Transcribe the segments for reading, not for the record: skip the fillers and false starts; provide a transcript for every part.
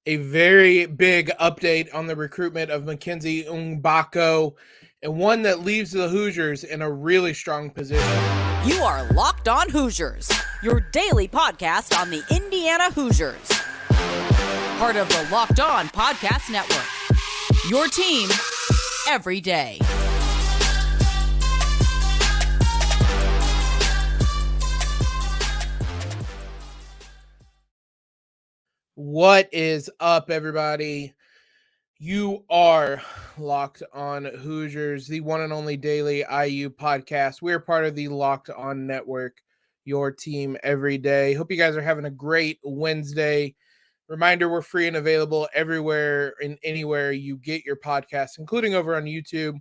a very big update on the recruitment of Mackenzie Mgbako, and one that leaves the Hoosiers in a really strong position. You are Locked On Hoosiers, your daily podcast on the Indiana Hoosiers. Part of the Locked On Podcast Network, your team every day. What is up, everybody? You are Locked On Hoosiers, the one and only daily IU podcast. We're part of the Locked On Network, your team every day. Hope you guys are having a great Wednesday. Reminder, we're free and available everywhere and anywhere you get your podcasts, including over on YouTube.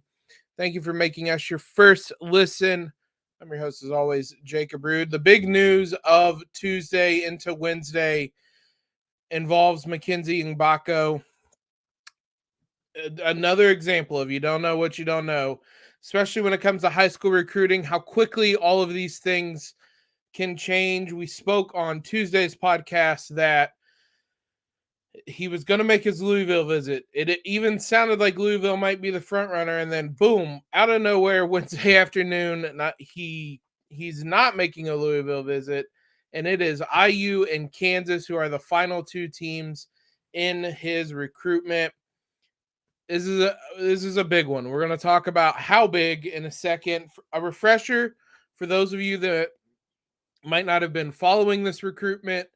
Thank you for making us your first listen. I'm your host, as always, Jacob Rude. The big news of Tuesday into Wednesday involves Mackenzie Mgbako. Another example of you don't know what you don't know, especially when it comes to high school recruiting, how quickly all of these things can change. We spoke on Tuesday's podcast that he was going to make his Louisville visit. It even sounded like Louisville might be the front runner, and then boom, out of nowhere, Wednesday afternoon, he's not making a Louisville visit, and it is IU and Kansas who are the final two teams in his recruitment. This is a big one. We're going to talk about how big in a second. A refresher for those of you that might not have been following this recruitment,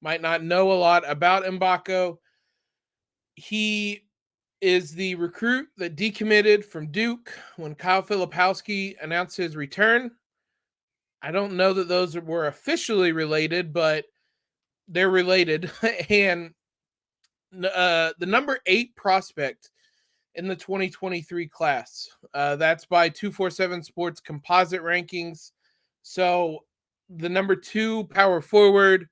might not know a lot about Mgbako. He is the recruit that decommitted from Duke when Kyle Filipowski announced his return. I don't know that those were officially related, but they're related. And the number 8 prospect in the 2023 class. That's by 247 Sports composite rankings. So the number 2 power forward,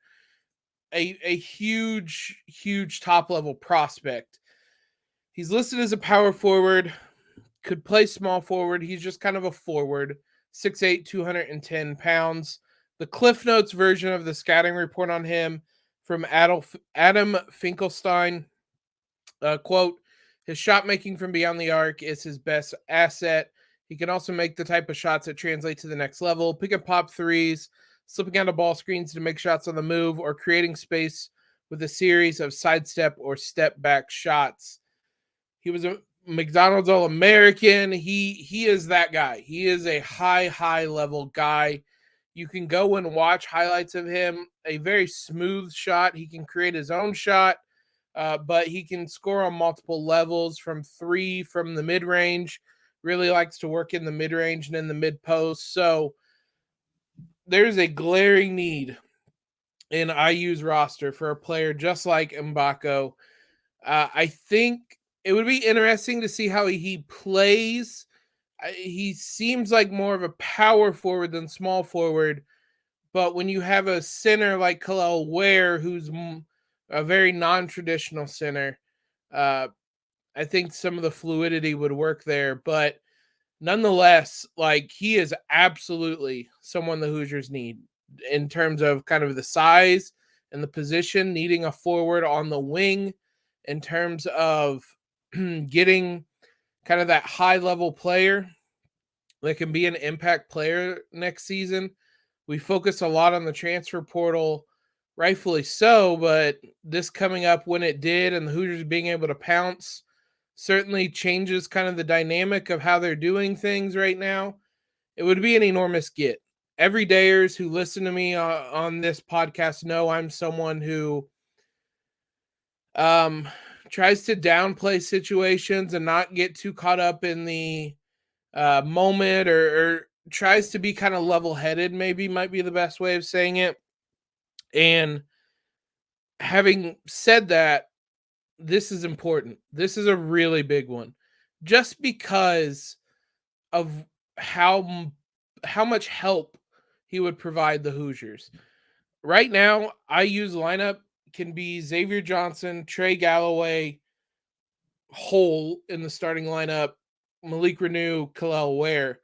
a huge top-level prospect. He's listed as a power forward, could play small forward. He's just kind of a forward, 6'8", 210 pounds. The Cliff Notes version of the scouting report on him from Adam Finkelstein, quote, his shot making from beyond the arc is his best asset. He can also make the type of shots that translate to the next level, pick and pop threes, slipping out of ball screens to make shots on the move, or creating space with a series of sidestep or step back shots. He was a McDonald's All-American. He is that guy. He is a high level guy. You can go and watch highlights of him. A very smooth shot. He can create his own shot. But he can score on multiple levels from 3 from the mid-range. Really likes to work in the mid-range and in the mid-post. So there's a glaring need in IU's roster for a player just like Mgbako. I think it would be interesting to see how he plays. He seems like more of a power forward than small forward. But when you have a center like Kel'el Ware, who's a very non-traditional center, I think some of the fluidity would work there. But nonetheless, like, he is absolutely someone the Hoosiers need in terms of kind of the size and the position, needing a forward on the wing, in terms of getting kind of that high-level player that can be an impact player next season. We focus a lot on the transfer portal, rightfully so, but this coming up when it did and the Hoosiers being able to pounce certainly changes kind of the dynamic of how they're doing things right now. It would be an enormous get. Everydayers who listen to me on this podcast know I'm someone who tries to downplay situations and not get too caught up in the moment, or tries to be kind of level-headed, maybe might be the best way of saying it. And having said that, this is important. This is a really big one, just because of how much help he would provide the Hoosiers. Right now, IU's lineup can be Xavier Johnson, Trey Galloway, Hole in the starting lineup, Malik Renew, Kel'el Ware.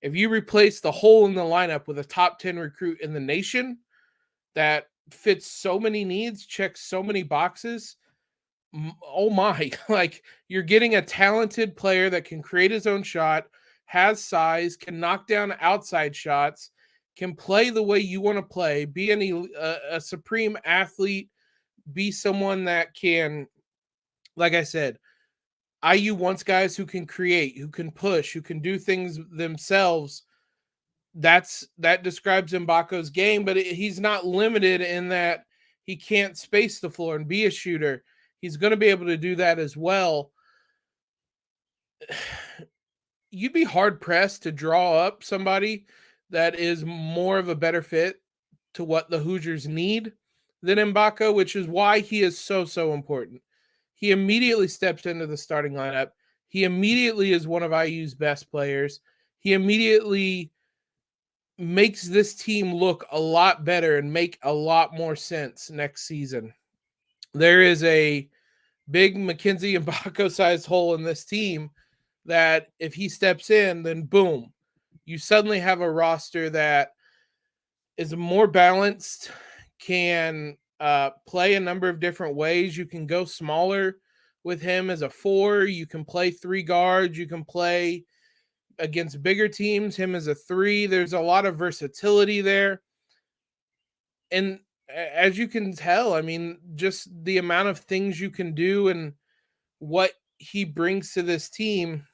If you replace the Hole in the lineup with a top 10 recruit in the nation that fits so many needs, checks so many boxes, oh my, like you're getting a talented player that can create his own shot, has size, can knock down outside shots, can play the way you want to play, be a supreme athlete, be someone that can, like I said, IU wants guys who can create, who can push, who can do things themselves. That describes Mgbako's game, but he's not limited in that he can't space the floor and be a shooter. He's going to be able to do that as well. You'd be hard pressed to draw up somebody that is more of a better fit to what the Hoosiers need than Mgbako, which is why he is so important. He immediately steps into the starting lineup. He immediately is one of IU's best players. He immediately makes this team look a lot better and make a lot more sense next season. There is a big Mackenzie Mgbako sized hole in this team that if he steps in, then boom, you suddenly have a roster that is more balanced, can play a number of different ways. You can go smaller with him as a 4. You can play 3 guards. You can play against bigger teams, him as a 3. There's a lot of versatility there. And as you can tell, I mean, just the amount of things you can do and what he brings to this team,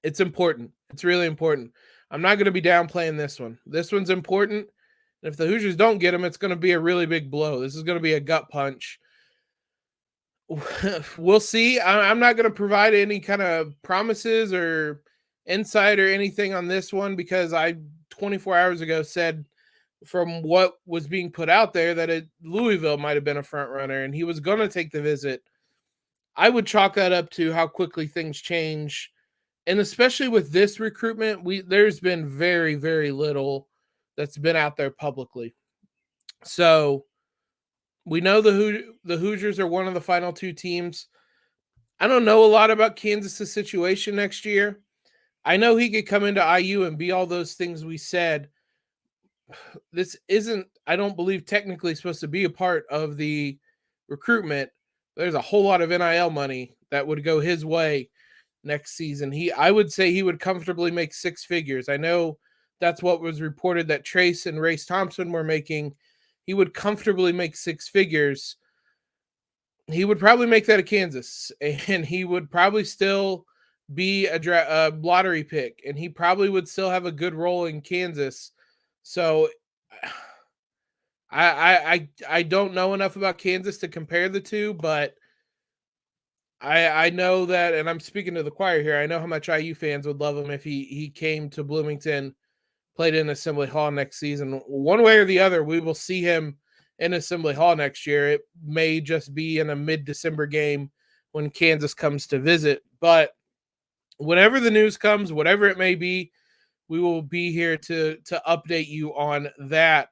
it's important. It's really important. I'm not going to be downplaying this one. This one's important. And if the Hoosiers don't get him, it's going to be a really big blow. This is going to be a gut punch. We'll see. I'm not going to provide any kind of promises or insight or anything on this one because I 24 hours ago said from what was being put out there that Louisville might have been a front runner and he was going to take the visit. I would chalk that up to how quickly things change. And especially with this recruitment, there's been very, very little that's been out there publicly. So we know the Hoosiers are one of the final 2 teams. I don't know a lot about Kansas' situation next year. I know he could come into IU and be all those things we said. This isn't, I don't believe, technically supposed to be a part of the recruitment. There's a whole lot of NIL money that would go his way next season. I would say he would comfortably make 6 figures. I know that's what was reported that Trayce and Race Thompson were making. He would comfortably make 6 figures. He would probably make that at Kansas, and he would probably still be a lottery pick, and he probably would still have a good role in Kansas. So I don't know enough about Kansas to compare the two, but I know that, and I'm speaking to the choir here, I know how much IU fans would love him if he came to Bloomington, played in Assembly Hall next season. One way or the other, we will see him in Assembly Hall next year. It may just be in a mid-December game when Kansas comes to visit. But whenever the news comes, whatever it may be, we will be here to update you on that.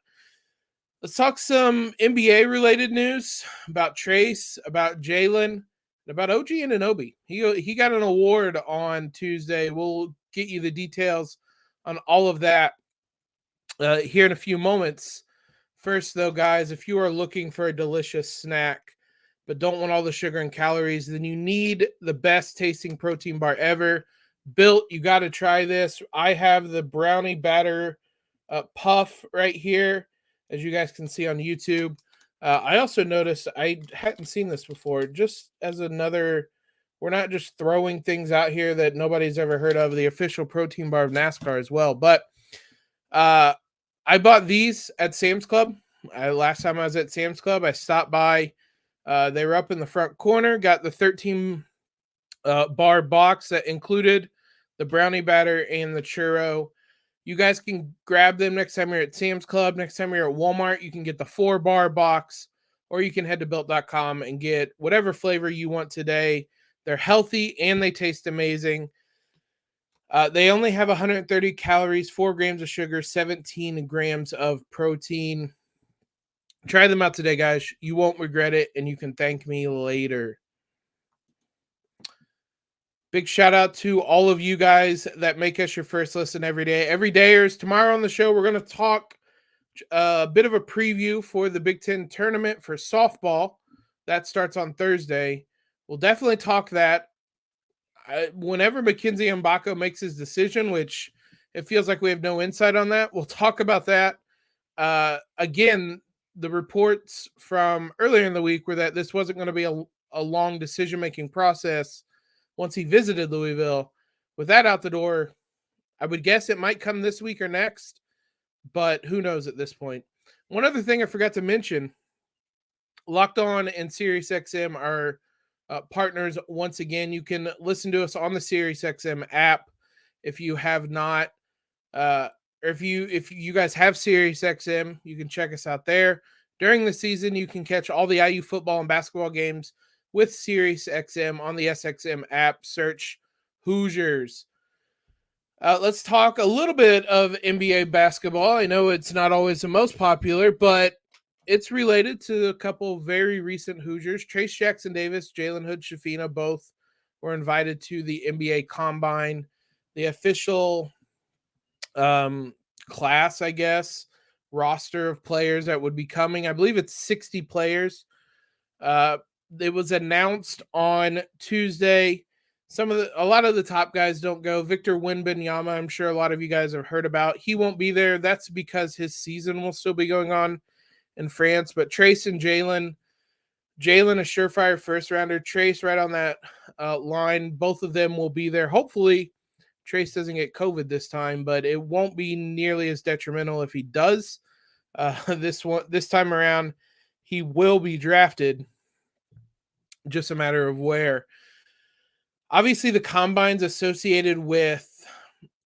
Let's talk some NBA-related news about Trayce, about Jalen, about OG Anunoby. He got an award on Tuesday. We'll get you the details on all of that here in a few moments. First, though, guys, if you are looking for a delicious snack but don't want all the sugar and calories, then you need the best tasting protein bar ever. Built, you got to try this. I have the brownie batter puff right here, as you guys can see on YouTube. I also noticed, I hadn't seen this before, just as another, we're not just throwing things out here that nobody's ever heard of, the official protein bar of NASCAR as well. But I bought these at Sam's Club. Last time I was at Sam's Club, I stopped by. They were up in the front corner, got the 13 bar box that included the brownie batter and the churro. You guys can grab them next time you're at Sam's Club. Next time you're at Walmart, you can get the 4-bar box, or you can head to built.com and get whatever flavor you want today. They're healthy and they taste amazing. They only have 130 calories, 4 grams of sugar, 17 grams of protein. Try them out today, guys. You won't regret it, and you can thank me later. Big shout out to all of you guys that make us your first listen every day. Every dayers. Tomorrow on the show, we're going to talk a bit of a preview for the Big Ten tournament for softball. That starts on Thursday. We'll definitely talk that. Whenever Mackenzie Mgbako makes his decision, which it feels like we have no insight on that, we'll talk about that. Again, the reports from earlier in the week were that this wasn't going to be a long decision-making process once he visited Louisville. With that out the door, I would guess it might come this week or next, but who knows at this point. One other thing I forgot to mention, Locked On and SiriusXM are partners once again. You can listen to us on the SiriusXM app if you have not, or if you guys have SiriusXM, you can check us out there. During the season, you can catch all the IU football and basketball games with SiriusXM on the SXM app. Search Hoosiers. Let's talk a little bit of NBA basketball. I know it's not always the most popular, but it's related to a couple very recent Hoosiers. Trayce Jackson-Davis, Jalen Hood-Schifino both were invited to the NBA Combine. The official class, I guess, roster of players that would be coming. I believe it's 60 players. It was announced on Tuesday. A lot of the top guys don't go. Victor Wembanyama, I'm sure a lot of you guys have heard about. He won't be there. That's because his season will still be going on in France. But Trayce and Jalen a surefire first rounder. Trayce right on that line. Both of them will be there. Hopefully, Trayce doesn't get COVID this time, but it won't be nearly as detrimental if he does. This time around, he will be drafted. Just a matter of where. Obviously, the combine's associated with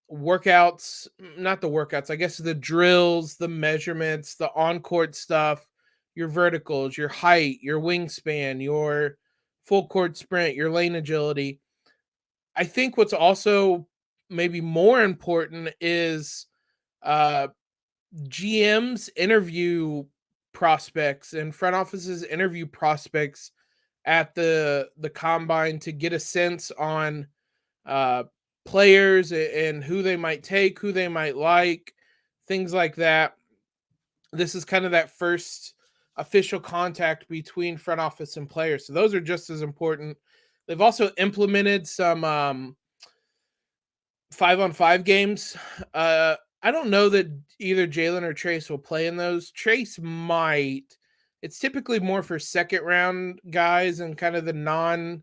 workouts, not the workouts, I guess the drills, the measurements, the on-court stuff, your verticals, your height, your wingspan, your full court sprint, your lane agility. I think what's also maybe more important is GMs interview prospects and front offices interview prospects at the combine to get a sense on players and who they might take, who they might like, things like that. This is kind of that first official contact between front office and players. So those are just as important. They've also implemented some 5-on-5 games. I don't know that either Jalen or Trayce will play in those. Trayce might. It's typically more for second round guys and kind of the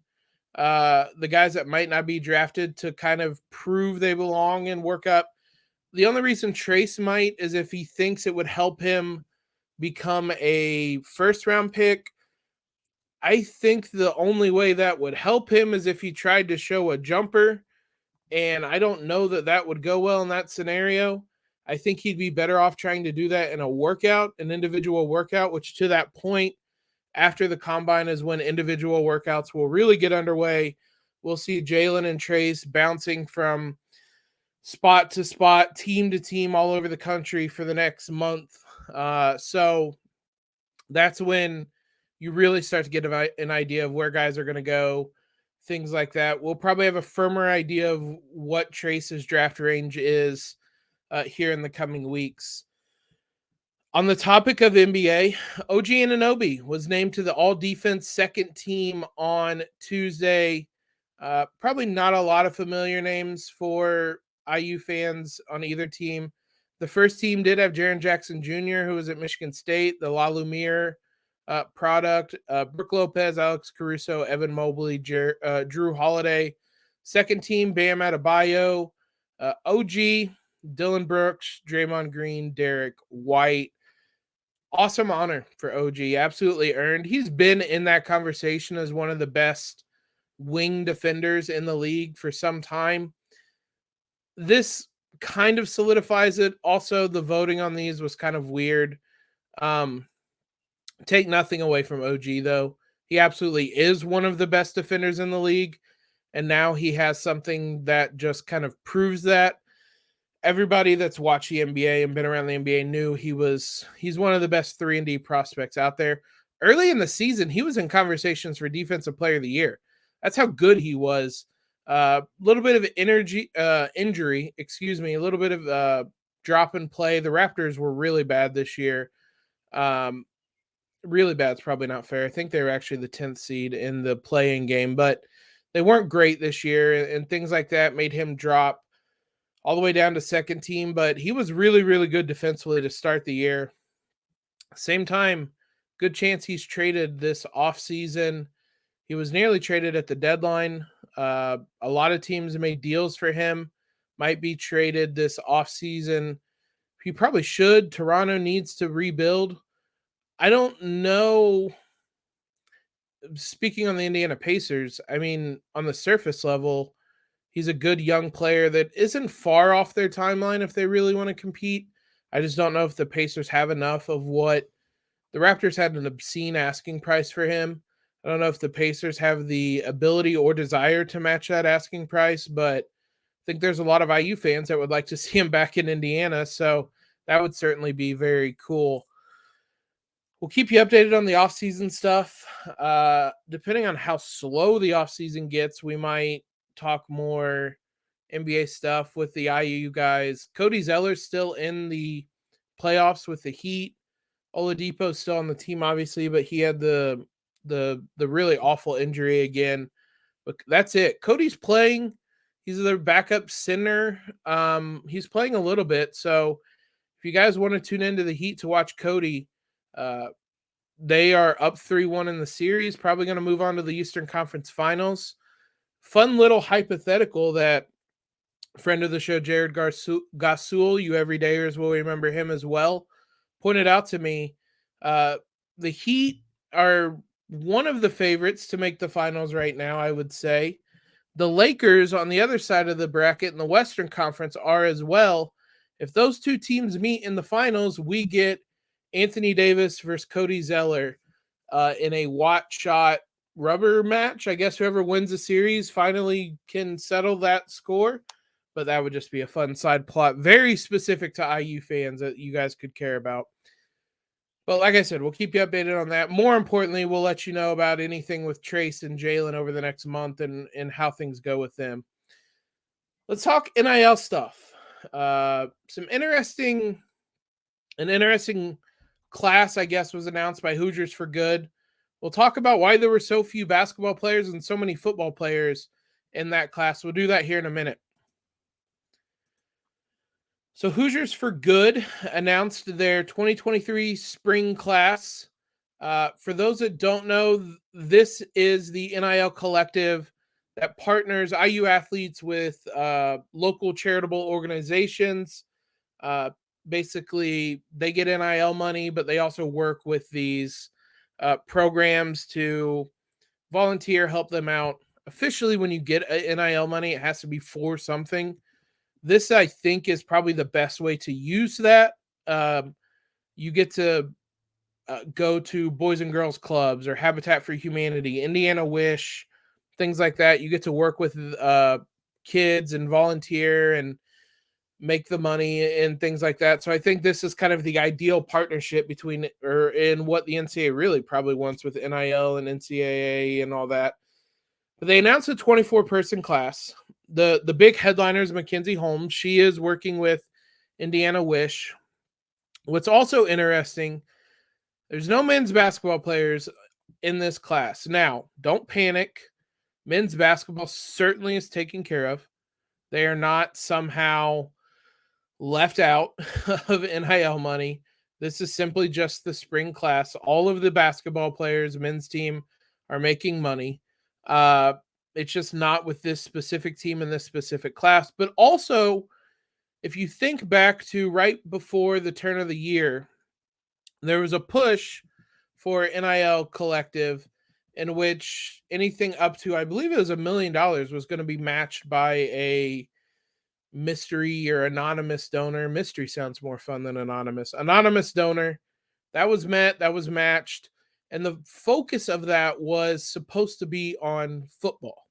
guys that might not be drafted to kind of prove they belong and work up. The only reason Trayce might is if he thinks it would help him become a first round pick. I think the only way that would help him is if he tried to show a jumper, and I don't know that that would go well in that scenario. I think he'd be better off trying to do that in a workout, an individual workout, which to that point, after the combine is when individual workouts will really get underway. We'll see Jalen and Trayce bouncing from spot to spot, team to team all over the country for the next month. So that's when you really start to get an idea of where guys are going to go, things like that. We'll probably have a firmer idea of what Trayce's draft range is here in the coming weeks. On the topic of NBA, OG Anunoby was named to the all-defense second team on Tuesday. Probably not a lot of familiar names for IU fans on either team. The first team did have Jaren Jackson Jr., who was at Michigan State, the La Lumiere product. Brook Lopez, Alex Caruso, Evan Mobley, Drew Holiday. Second team, Bam Adebayo, OG, Dylan Brooks, Draymond Green, Derek White. Awesome honor for OG. Absolutely earned. He's been in that conversation as one of the best wing defenders in the league for some time. This kind of solidifies it. Also, the voting on these was kind of weird. Take nothing away from OG, though. He absolutely is one of the best defenders in the league. And now he has something that just kind of proves that. Everybody that's watched the NBA and been around the NBA knew he's one of the best 3-and-D prospects out there. Early in the season, he was in conversations for Defensive Player of the Year. That's how good he was. A little bit of injury, a little bit of drop in play. The Raptors were really bad this year. really bad is probably not fair. I think they were actually the 10th seed in the play-in game, but they weren't great this year, and things like that made him drop all the way down to second team, but he was really, really good defensively to start the year. Same time, good chance he's traded this offseason. He was nearly traded at the deadline. A lot of teams made deals for him, might be traded this offseason. He probably should. Toronto needs to rebuild. I don't know. Speaking on the Indiana Pacers, I mean, on the surface level, he's a good young player that isn't far off their timeline if they really want to compete. I just don't know if the Pacers have enough of what the Raptors had an obscene asking price for him. I don't know if the Pacers have the ability or desire to match that asking price, but I think there's a lot of IU fans that would like to see him back in Indiana. So that would certainly be very cool. We'll keep you updated on the offseason stuff. Depending on how slow the offseason gets, we might talk more NBA stuff with the IU guys. Cody Zeller's still in the playoffs with the Heat. Oladipo's still on the team, obviously, but he had the really awful injury again. But that's it. Cody's playing. He's their backup center. He's playing a little bit. So if you guys want to tune into the Heat to watch Cody, they are up 3-1 in the series, probably going to move on to the Eastern Conference Finals. Fun little hypothetical that friend of the show, Jared Gasul, you everydayers will remember him as well, pointed out to me. The Heat are one of the favorites to make the finals right now, I would say. The Lakers on the other side of the bracket in the Western Conference are as well. If those two teams meet in the finals, we get Anthony Davis versus Cody Zeller in a shot rubber match. I guess whoever wins the series finally can settle that score. But that would just be a fun side plot, very specific to IU fans that you guys could care about. But like I said, we'll keep you updated on that. More importantly, we'll let you know about anything with Trayce and Jalen over the next month and how things go with them. Let's talk NIL stuff. An interesting class, I guess, was announced by Hoosiers for Good. We'll talk about why there were so few basketball players and so many football players in that class. We'll do that here in a minute. So Hoosiers for Good announced their 2023 spring class. For those that don't know, this is the NIL collective that partners IU athletes with local charitable organizations. Basically, they get NIL money, but they also work with these programs to volunteer, help them out. Officially, when you get NIL money, it has to be for something. This, I think, is probably the best way to use that. You get to go to Boys and Girls Clubs or Habitat for Humanity, Indiana Wish, things like that. You get to work with kids and volunteer and make the money and things like that. So I think this is kind of the ideal partnership between in what the NCAA really probably wants with NIL and NCAA and all that. But they announced a 24-person class. The big headliner is Mackenzie Holmes. She is working with Indiana Wish. What's also interesting, there's no men's basketball players in this class. Now, don't panic. Men's basketball certainly is taken care of. They are not somehow left out of NIL money. This is simply just the spring class. All of the basketball players, men's team, are making money. It's just not with this specific team in this specific class. But also, if you think back to right before the turn of the year, there was a push for NIL collective in which anything up to, I believe it was $1 million, was going to be matched by a mystery or anonymous donor. Mystery sounds more fun than anonymous. Anonymous donor. That was matched. And the focus of that was supposed to be on football.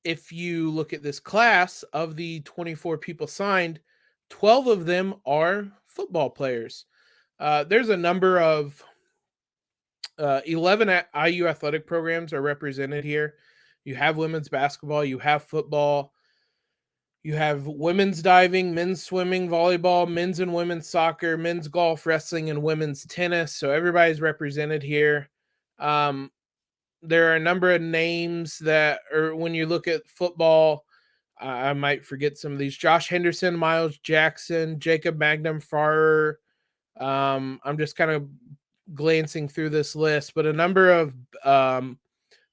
If you look at this class, of the 24 people signed, 12 of them are football players. There's a number of 11 IU athletic programs are represented here. You have women's basketball, you have football, You have women's diving, men's swimming, volleyball, men's and women's soccer, men's golf, wrestling, and women's tennis. So everybody's represented here. There are a number of names that, or when you look at football, I might forget some of these. Josh Henderson, Miles Jackson, Jacob Magnum Farrer. I'm just kind of glancing through this list, but a number of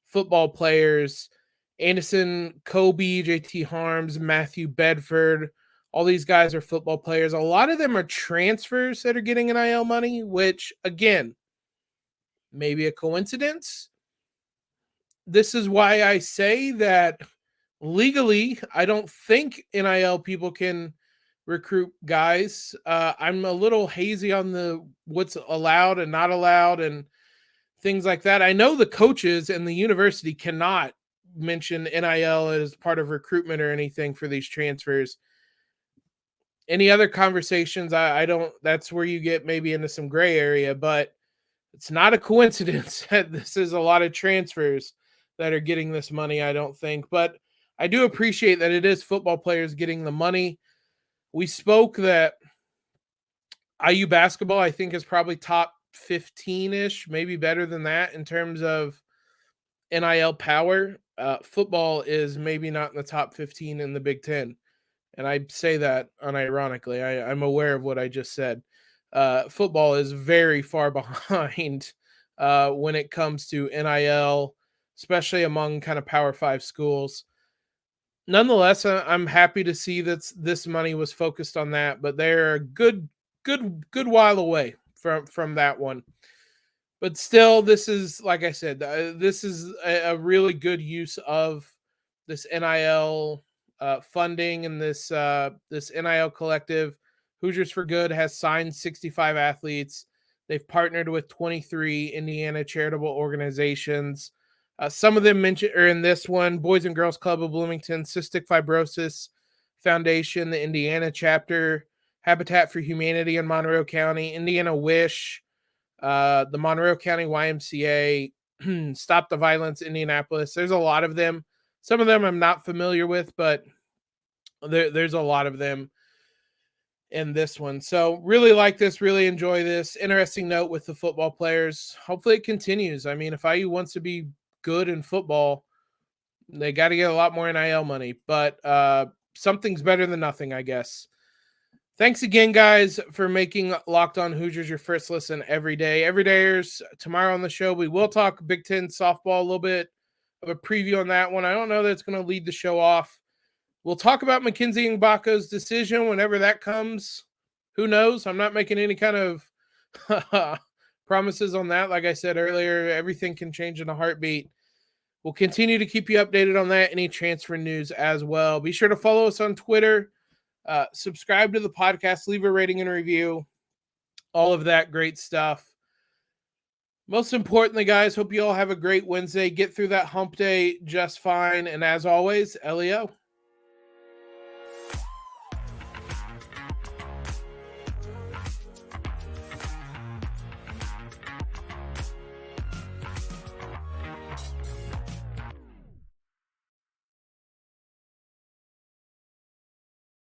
football players, Anderson, Kobe, JT Harms, Matthew Bedford, all these guys are football players. A lot of them are transfers that are getting NIL money, which, again, maybe a coincidence. This is why I say that legally, I don't think NIL people can recruit guys. I'm a little hazy on the what's allowed and not allowed and things like that. I know the coaches and the university cannot mention NIL as part of recruitment or anything for these transfers. Any other conversations, I don't, that's where you get maybe into some gray area, but it's not a coincidence that this is a lot of transfers that are getting this money, I don't think. But I do appreciate that it is football players getting the money. We spoke that IU basketball, I think, is probably top 15-ish, maybe better than that in terms of NIL power. Football is maybe not in the top 15 in the Big Ten. And I say that unironically. I'm aware of what I just said. Football is very far behind when it comes to NIL, especially among kind of Power 5 schools. Nonetheless, I'm happy to see that this money was focused on that, but they're a good while away from that one. But still, this is, like I said, this is a really good use of this NIL funding and this NIL collective. Hoosiers For Good has signed 65 athletes. They've partnered with 23 Indiana charitable organizations. Some of them mentioned are in this one: Boys and Girls Club of Bloomington, Cystic Fibrosis Foundation, the Indiana chapter, Habitat for Humanity in Monroe County, Indiana Wish, the Monroe County YMCA, Stop the Violence Indianapolis. There's a lot of them. Some of them I'm not familiar with, but there's a lot of them in this one. So really like this, really enjoy this. Interesting note with the football players. Hopefully it continues. I mean, if IU wants to be good in football, they got to get a lot more NIL money, but something's better than nothing, I guess. Thanks again, guys, for making Locked On Hoosiers your first listen every day. Everydayers, tomorrow on the show, we will talk Big Ten softball, a little bit of a preview on that one. I don't know that it's going to lead the show off. We'll talk about Mackenzie Mgbako's decision whenever that comes. Who knows? I'm not making any kind of promises on that. Like I said earlier, everything can change in a heartbeat. We'll continue to keep you updated on that, any transfer news as well. Be sure to follow us on Twitter. Subscribe to the podcast, leave a rating and a review, all of that great stuff. Most importantly, guys, hope you all have a great Wednesday. Get through that hump day just fine. And as always, LEO.